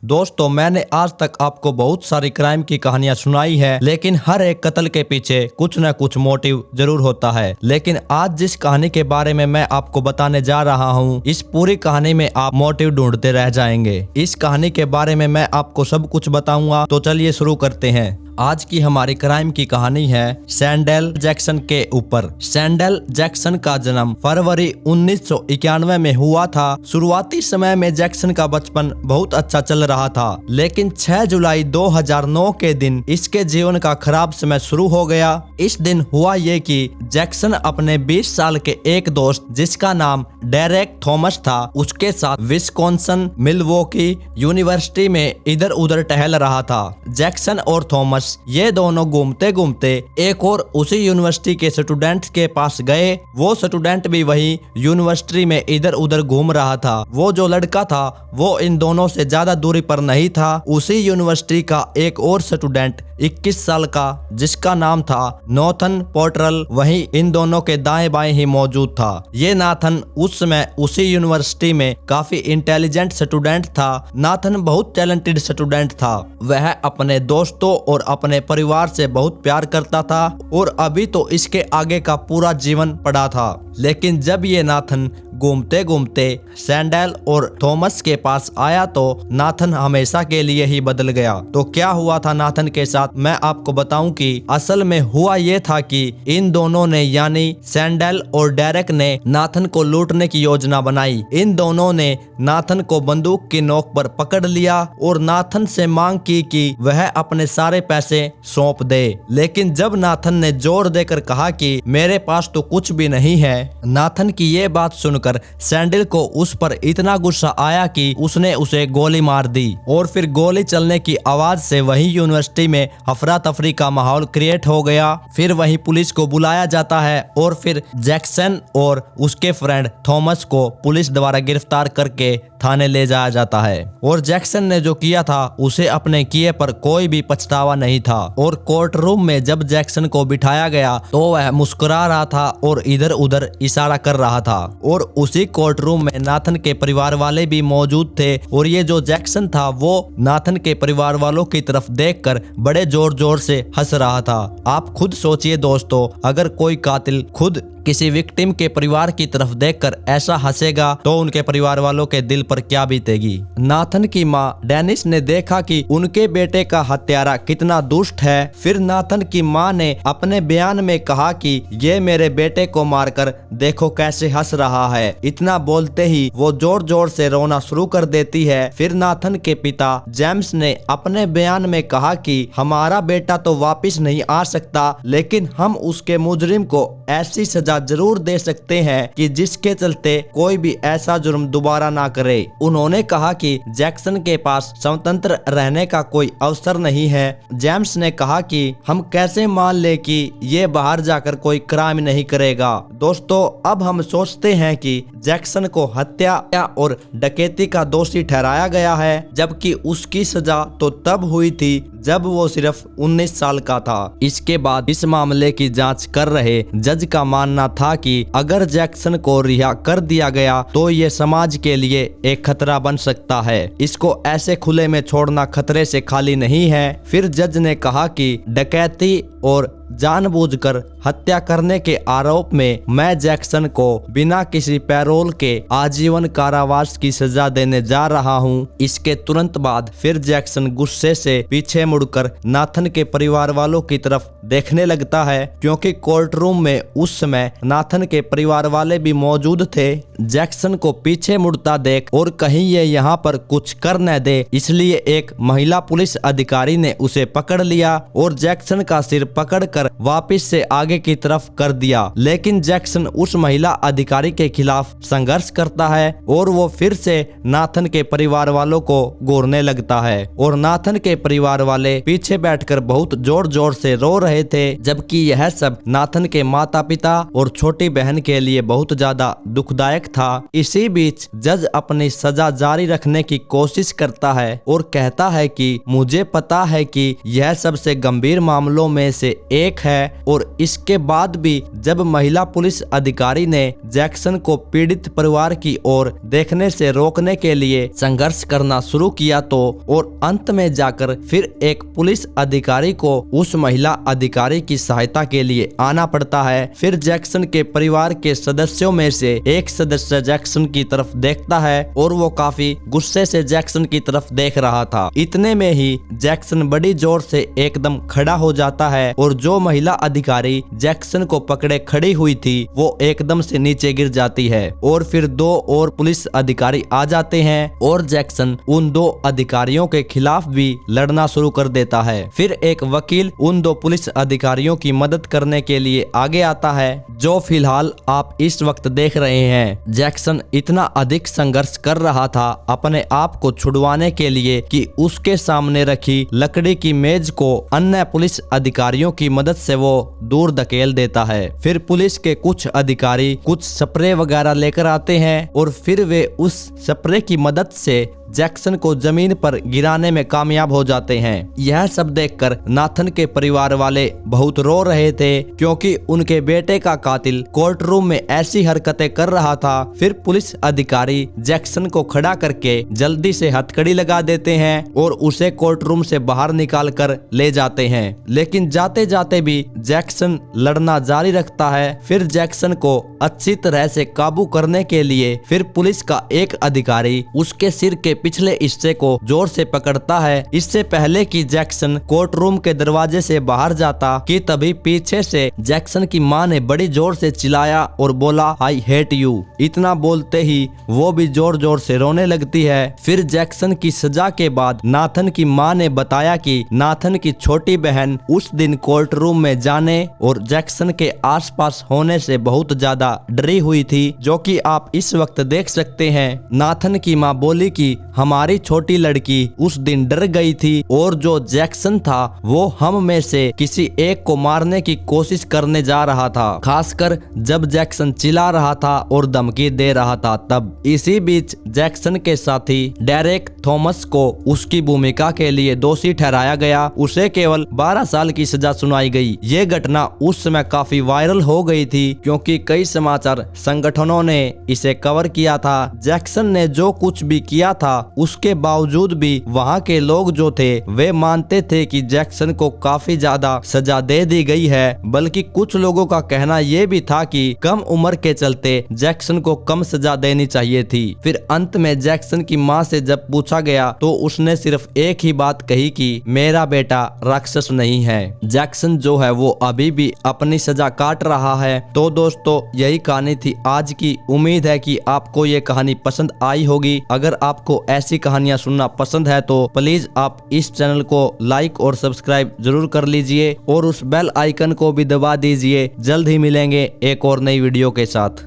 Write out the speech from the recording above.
दोस्तों, मैंने आज तक आपको बहुत सारी क्राइम की कहानियां सुनाई है, लेकिन हर एक कत्ल के पीछे कुछ न कुछ मोटिव जरूर होता है। लेकिन आज जिस कहानी के बारे में मैं आपको बताने जा रहा हूं, इस पूरी कहानी में आप मोटिव ढूंढते रह जाएंगे। इस कहानी के बारे में मैं आपको सब कुछ बताऊंगा, तो चलिए शुरू करते हैं। आज की हमारी क्राइम की कहानी है सैंडल जैक्सन के ऊपर। सैंडल जैक्सन का जन्म फरवरी 1991 में हुआ था। शुरुआती समय में जैक्सन का बचपन बहुत अच्छा चल रहा था, लेकिन 6 जुलाई 2009 के दिन इसके जीवन का खराब समय शुरू हो गया। इस दिन हुआ ये कि जैक्सन अपने 20 साल के एक दोस्त, जिसका नाम डेरेक थॉमस था, उसके साथ विस्कॉन्सिन मिल्वॉकी यूनिवर्सिटी में इधर उधर टहल रहा था। जैक्सन और थॉमस ये दोनों घूमते घूमते एक और उसी यूनिवर्सिटी के स्टूडेंट के पास गए। वो स्टूडेंट भी वही यूनिवर्सिटी में इधर उधर घूम रहा था। वो जो लड़का था वो इन दोनों से ज्यादा दूरी पर नहीं था। उसी यूनिवर्सिटी का एक और स्टूडेंट 21 साल का, जिसका नाम था नॉथन पोर्टरल, वही इन दोनों के दाएं बाएं ही मौजूद था। ये नाथन उस समय उसी यूनिवर्सिटी में काफी इंटेलिजेंट स्टूडेंट था। नाथन बहुत टैलेंटेड स्टूडेंट था। वह अपने दोस्तों और अपने परिवार से बहुत प्यार करता था और अभी तो इसके आगे का पूरा जीवन पड़ा था। लेकिन जब ये नाथन घूमते घूमते सैंडल और थॉमस के पास आया तो नाथन हमेशा के लिए ही बदल गया। तो क्या हुआ था नाथन के साथ, मैं आपको बताऊं कि असल में हुआ ये था कि इन दोनों ने, यानी सैंडल और डेरेक ने नाथन को लूटने की योजना बनाई। इन दोनों ने नाथन को बंदूक की नोक पर पकड़ लिया और नाथन से मांग की कि वह अपने सारे पैसे सौंप दे। लेकिन जब नाथन ने जोर देकर कहा कि मेरे पास तो कुछ भी नहीं है, नाथन की ये बात सुनकर सैंडल को उस पर इतना गुस्सा आया कि उसने उसे गोली मार दी। और फिर गोली चलने की आवाज से वही यूनिवर्सिटी में अफरा तफरी का माहौल क्रिएट हो गया। फिर वही पुलिस को बुलाया जाता है और फिर जैक्सन और उसके फ्रेंड थॉमस को पुलिस द्वारा गिरफ्तार करके थाने ले जाया जाता है। और जैक्सन ने जो किया था उसे अपने किए पर कोई भी पछतावा नहीं था। और कोर्ट रूम में जब जैक्सन को बिठाया गया तो वह मुस्कुरा रहा था और इधर उधर इशारा कर रहा था। और उसी कोर्ट रूम में नाथन के परिवार वाले भी मौजूद थे। और ये जो जैक्सन था वो नाथन के परिवार वालों की तरफ देखकर बड़े जोर जोर से हंस रहा था। आप खुद सोचिए दोस्तों, अगर कोई कातिल खुद किसी विक्टिम के परिवार की तरफ देखकर ऐसा हंसेगा तो उनके परिवार वालों के दिल पर क्या बीतेगी। नाथन की मां डेनिस ने देखा कि उनके बेटे का हत्यारा कितना दुष्ट है। फिर नाथन की मां ने अपने बयान में कहा कि ये मेरे बेटे को मारकर देखो कैसे हंस रहा है। इतना बोलते ही वो जोर जोर से रोना शुरू कर देती है। फिर नाथन के पिता जेम्स ने अपने बयान में कहा कि हमारा बेटा तो वापिस नहीं आ सकता, लेकिन हम उसके मुजरिम को ऐसी सजा जरूर दे सकते हैं कि जिसके चलते कोई भी ऐसा जुर्म दोबारा ना करे। उन्होंने कहा कि जैक्सन के पास स्वतंत्र रहने का कोई अवसर नहीं है। जेम्स ने कहा कि हम कैसे मान ले कि ये बाहर जाकर कोई क्राइम नहीं करेगा। दोस्तों, अब हम सोचते हैं कि जैक्सन को हत्या और डकैती का दोषी ठहराया गया है, जबकि उसकी सजा तो तब हुई थी जब वो सिर्फ 19 साल का था। इसके बाद इस मामले की जांच कर रहे जज का मानना था कि अगर जैक्सन को रिहा कर दिया गया तो ये समाज के लिए एक खतरा बन सकता है। इसको ऐसे खुले में छोड़ना खतरे से खाली नहीं है। फिर जज ने कहा कि डकैती और जानबूझकर हत्या करने के आरोप में मैं जैक्सन को बिना किसी पैरोल के आजीवन कारावास की सजा देने जा रहा हूं। इसके तुरंत बाद फिर जैक्सन गुस्से से पीछे मुड़कर नाथन के परिवार वालों की तरफ देखने लगता है, क्योंकि कोर्ट रूम में उस समय नाथन के परिवार वाले भी मौजूद थे। जैक्सन को पीछे मुड़ता देख और कहीं ये यहाँ पर कुछ कर न दे, इसलिए एक महिला पुलिस अधिकारी ने उसे पकड़ लिया और जैक्सन का सिर पकड़कर वापस से आगे की तरफ कर दिया। लेकिन जैक्सन उस महिला अधिकारी के खिलाफ संघर्ष करता है और वो फिर से नाथन के परिवार वालों को घूरने लगता है। और नाथन के परिवार वाले पीछे बैठकर बहुत जोर जोर से रो रहे थे, जबकि यह सब नाथन के माता पिता और छोटी बहन के लिए बहुत ज्यादा दुखदायक था। इसी बीच जज अपनी सजा जारी रखने की कोशिश करता है और कहता है कि मुझे पता है कि यह सबसे गंभीर मामलों में से एक है और इसके बाद भी जब महिला पुलिस अधिकारी ने जैक्सन को पीड़ित परिवार की ओर देखने से रोकने के लिए संघर्ष करना शुरू किया तो और अंत में जाकर फिर एक पुलिस अधिकारी को उस महिला अधिकारी की सहायता के लिए आना पड़ता है। फिर जैक्सन के परिवार के सदस्यों में से एक सदस्य जैक्सन की तरफ देखता है और वो काफी गुस्से से जैक्सन की तरफ देख रहा था। इतने में ही जैक्सन बड़ी जोर से एकदम खड़ा हो जाता है और जो महिला अधिकारी जैक्सन को पकड़े खड़ी हुई थी वो एकदम से नीचे गिर जाती है और फिर दो और पुलिस अधिकारी आ जाते हैं और जैक्सन उन दो अधिकारियों के खिलाफ भी लड़ना शुरू कर देता है। फिर एक वकील उन दो पुलिस अधिकारियों की मदद करने के लिए आगे आता है, जो फिलहाल आप इस वक्त देख रहे हैं। जैक्सन इतना अधिक संघर्ष कर रहा था अपने आप को छुड़वाने के लिए कि उसके सामने रखी लकड़ी की मेज को अन्य पुलिस अधिकारियों की मदद से वो दूर धकेल देता है। फिर पुलिस के कुछ अधिकारी कुछ स्प्रे वगैरह लेकर आते हैं और फिर वे उस स्प्रे की मदद से जैक्सन को जमीन पर गिराने में कामयाब हो जाते हैं। यह सब देखकर नाथन के परिवार वाले बहुत रो रहे थे क्योंकि उनके बेटे का कातिल कोर्ट रूम में ऐसी हरकतें कर रहा था। फिर पुलिस अधिकारी जैक्सन को खड़ा करके जल्दी से हथकड़ी लगा देते हैं और उसे कोर्ट रूम से बाहर निकाल कर ले जाते हैं। लेकिन जाते जाते भी जैक्सन लड़ना जारी रखता है। फिर जैक्सन को अच्छी तरह से काबू करने के लिए फिर पुलिस का एक अधिकारी उसके सिर के पिछले हिस्से को जोर से पकड़ता है। इससे पहले कि जैक्सन कोर्ट रूम के दरवाजे से बाहर जाता कि तभी पीछे से जैक्सन की मां ने बड़ी जोर से चिल्लाया और बोला, आई हेट यू। इतना बोलते ही वो भी जोर जोर से रोने लगती है। फिर जैक्सन की सजा के बाद नाथन की मां ने बताया कि नाथन की छोटी बहन उस दिन कोर्ट रूम में जाने और जैक्सन के आसपास होने से बहुत ज्यादा डरी हुई थी, जो कि आप इस वक्त देख सकते हैं। नाथन की मां बोली कि हमारी छोटी लड़की उस दिन डर गई थी और जो जैक्सन था वो हम में से किसी एक को मारने की कोशिश करने जा रहा था, खासकर जब जैक्सन चिल्ला रहा था और धमकी दे रहा था तब। इसी बीच जैक्सन के साथी डेरेक थॉमस को उसकी भूमिका के लिए दोषी ठहराया गया। उसे केवल 12 साल की सजा सुनाई गई। ये घटना उस समय काफी वायरल हो गई थी क्योंकि कई समाचार संगठनों ने इसे कवर किया था। जैक्सन ने जो कुछ भी किया था उसके बावजूद भी वहां के लोग जो थे वे मानते थे कि जैक्सन को काफी ज्यादा सजा दे दी गई है। बल्कि कुछ लोगों का कहना यह भी था कि कम उम्र के चलते जैक्सन को कम सजा देनी चाहिए थी। फिर अंत में जैक्सन की मां से जब पूछा गया तो उसने सिर्फ एक ही बात कही कि मेरा बेटा राक्षस नहीं है। जैक्सन जो है वो अभी भी अपनी सजा काट रहा है। तो दोस्तों यही कहानी थी आज की। उम्मीद है कि आपको ये कहानी पसंद आई होगी। अगर आपको ऐसी कहानियां सुनना पसंद है तो प्लीज आप इस चैनल को लाइक और सब्सक्राइब जरूर कर लीजिए और उस बेल आइकन को भी दबा दीजिए। जल्द ही मिलेंगे एक और नई वीडियो के साथ।